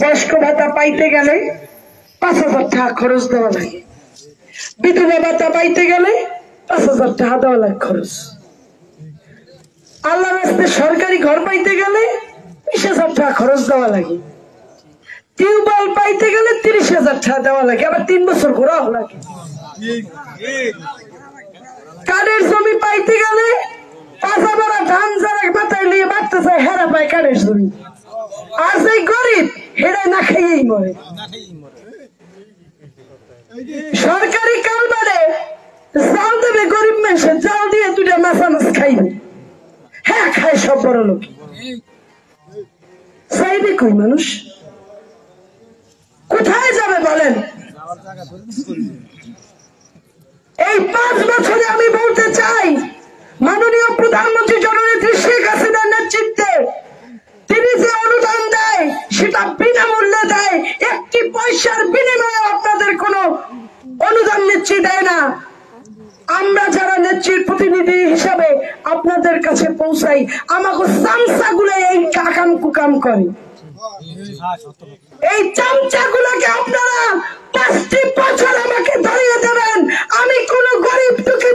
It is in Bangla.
বয়স্ক ভাতা পাইতে গেলে 5,000 টাকা খরচ দেওয়া লাগে, বিধবা ভাতা পাইতে গেলে 5,000 টাকা দেওয়া লাগে খরচ, আল্লাহর রাস্তায় সরকারি ঘর পাইতে গেলে 20,000 টাকা খরচ দেওয়া লাগে, টিউবওয়েল পাইতে গেলে 30,000 টাকা দেওয়া লাগে, আবার 3 বছর ঘোরাও লাগে, কাঠের জমি পাইতে গেলে 5,000 ধান যারা মাথায় নিয়ে মারতে চায় হেরা পায় কাঠের জমি, আর সেই গরিব হেরা না খাইয়েই মরে। সরকারি কালবারে জাল দেবে গরিব মানুষের, জাল দিয়ে 2টা মাছ খাইবে, হ্যাঁ খায় সব বড় লোক, চাইবে কই মানুষ? কোথায় যাবে বলেন? এই 5 বছরে আমি বলতে চাই, মাননীয় প্রধানমন্ত্রী জননেত্রী শেখ হাসিনার নেতৃত্বে তিনি যে অনুদান দেয় সেটা বিনামূল্যে দেয়, 1 পয়সার বিনিময়ে আপনাদের কোনো অনুদান নেত্রী দেয় না। আমরা যারা নেত্রীর প্রতিনিধি হিসাবে আপনাদের কাছে পৌঁছাই, আমাকে চামচাগুলো এই কাকাম কুকাম করে, এই চামচাগুলোকে আপনারা 5টি বছর আমাকে ধরিয়ে দেবেন, আমি কোন গরিব দুঃখী